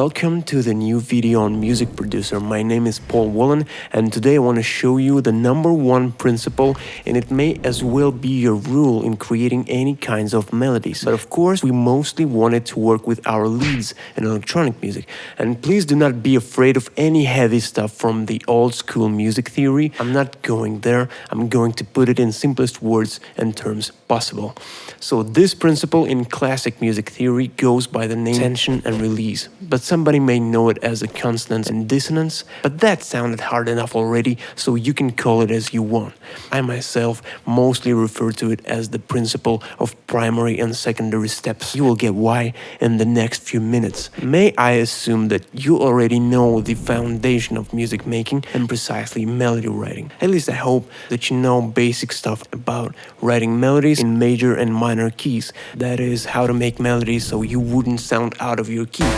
Welcome to the new video on Music Producer. My name is Paul Wallen, and today I want to show you the number one principle, and it may as well be your rule in creating any kinds of melodies. But of course, we mostly want it to work with our leads in electronic music. And please do not be afraid of any heavy stuff from the old school music theory. I'm not going there. I'm going to put it in simplest words and terms possible. So this principle in classic music theory goes by the name tension and release. But somebody may know it as the consonants and dissonants, but that sounded hard enough already, so you can call it as you want. I myself mostly refer to it as the principle of primary and secondary steps. You will get why in the next few minutes. May I assume that you already know the foundation of music making and precisely melody writing. At least I hope that you know basic stuff about writing melodies in major and minor keys. That is, how to make melodies so you wouldn't sound out of your key.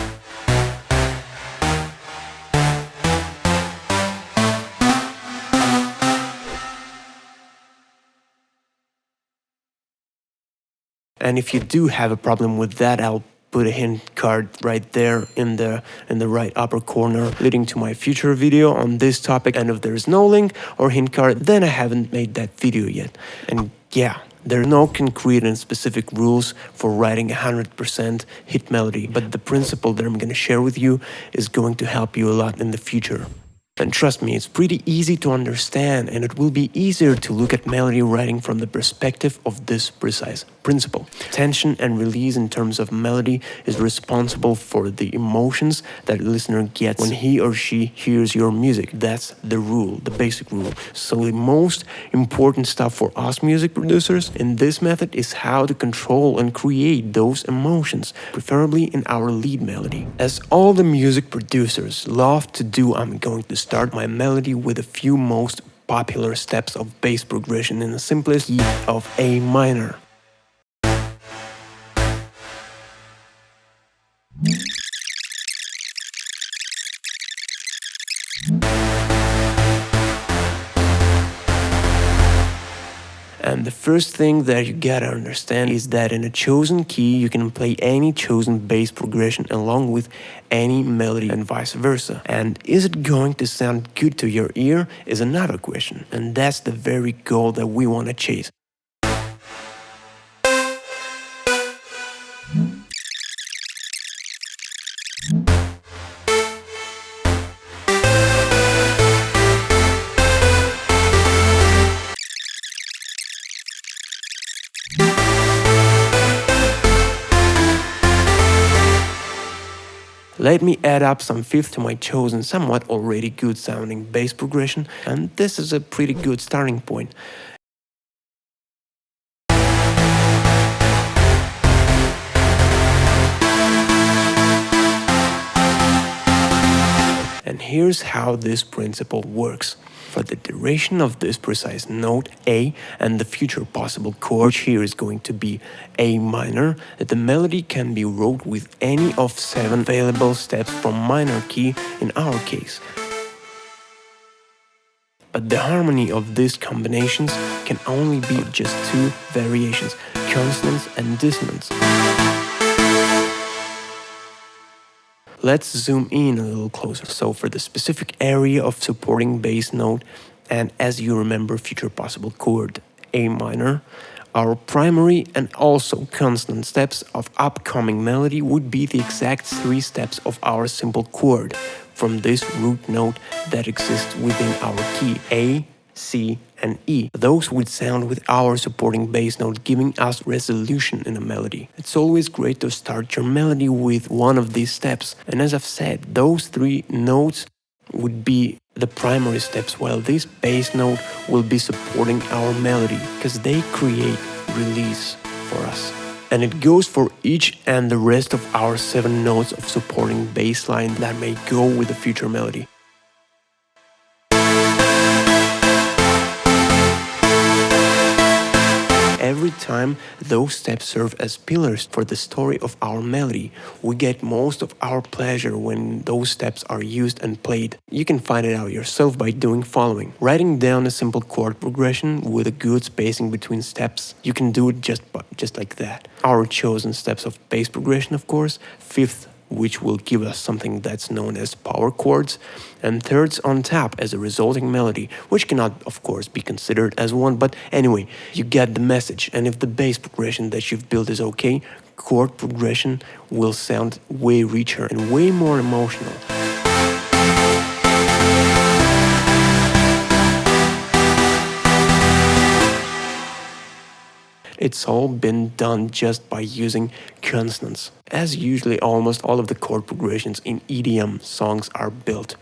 And if you do have a problem with that, I'll put a hint card right there in the right upper corner leading to my future video on this topic. And if there's no link or hint card, then I haven't made that video yet. And yeah, there are no concrete and specific rules for writing 100% hit melody, but the principle that I'm going to share with you is going to help you a lot in the future. And trust me, it's pretty easy to understand, and it will be easier to look at melody writing from the perspective of this precise principle. Tension and release in terms of melody is responsible for the emotions that a listener gets when he or she hears your music. That's the rule, the basic rule. So the most important stuff for us music producers in this method is how to control and create those emotions, preferably in our lead melody. As all the music producers love to do, I'm going to start my melody with a few most popular steps of bass progression in the simplest key of A minor. And the first thing that you gotta understand is that in a chosen key, you can play any chosen bass progression along with any melody and vice versa. And is it going to sound good to your ear is another question. And that's the very goal that we want to chase. Let me add up some fifths to my chosen, somewhat already good sounding bass progression, and this is a pretty good starting point. And here's how this principle works. For the duration of this precise note A and the future possible chord, which here is going to be A minor, that the melody can be wrote with any of 7 available steps from minor key in our case. But the harmony of these combinations can only be just 2 variations, consonants and dissonants. Let's zoom in a little closer. So for the specific area of supporting bass note, and as you remember, future possible chord A minor, our primary and also consonant steps of upcoming melody would be the exact 3 steps of our simple chord from this root note that exists within our key A, C, and E. Those would sound with our supporting bass note, giving us resolution in a melody. It's always great to start your melody with one of these steps. And as I've said, those 3 notes would be the primary steps, while this bass note will be supporting our melody, because they create release for us. And it goes for each and the rest of our 7 notes of supporting bass line that may go with the future melody. Every time those steps serve as pillars for the story of our melody, we get most of our pleasure when those steps are used and played. You can find it out yourself by doing following. Writing down a simple chord progression with a good spacing between steps. You can do it just like that. Our chosen steps of bass progression, of course, 5th, which will give us something that's known as power chords, and thirds on tap as a resulting melody, which cannot, of course, be considered as one, but anyway, you get the message. And if the bass progression that you've built is okay, chord progression will sound way richer and way more emotional. It's all been done just by using consonants. As usually, almost all of the chord progressions in EDM songs are built.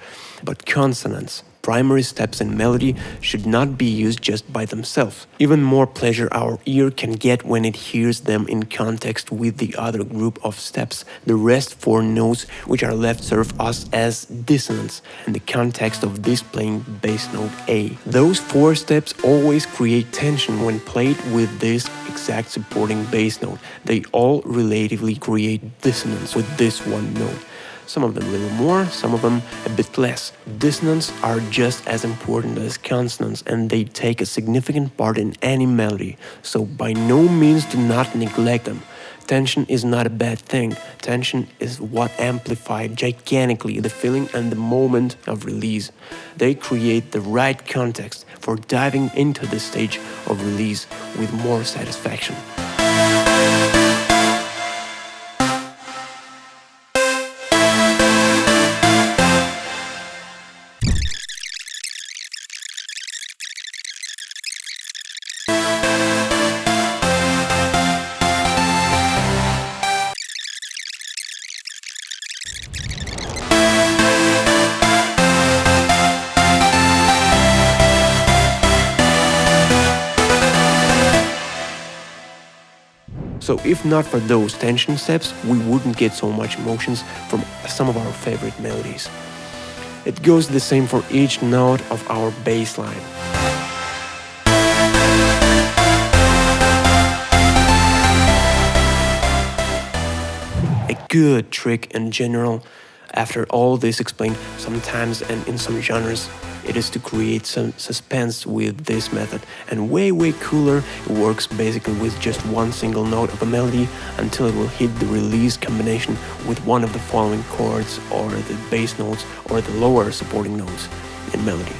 But consonants, primary steps in melody, should not be used just by themselves. Even more pleasure our ear can get when it hears them in context with the other group of steps. The rest 4 notes which are left serve us as dissonants in the context of this playing bass note A. Those 4 steps always create tension when played with this exact supporting bass note. They all relatively create dissonance with this one note. Some of them a little more, some of them a bit less. Dissonants are just as important as consonants, and they take a significant part in any melody, so by no means do not neglect them. Tension is not a bad thing. Tension is what amplifies gigantically the feeling and the moment of release. They create the right context for diving into the stage of release with more satisfaction. So if not for those tension steps, we wouldn't get so much emotions from some of our favorite melodies. It goes the same for each note of our bass line. A good trick in general, after all this explained, sometimes and in some genres, it is to create some suspense with this method, and way cooler, it works basically with just one single note of a melody until it will hit the release combination with one of the following chords or the bass notes or the lower supporting notes in melody.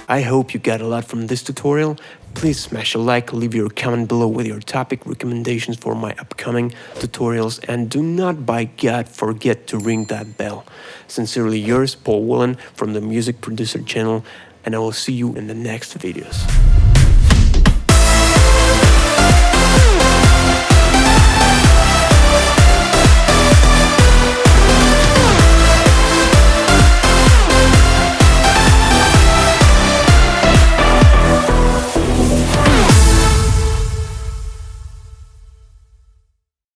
I hope you got a lot from this tutorial. Please smash a like, leave your comment below with your topic recommendations for my upcoming tutorials, and do not, by God, forget to ring that bell. Sincerely yours, Paul Wallen from the Music Producer channel, and I will see you in the next videos.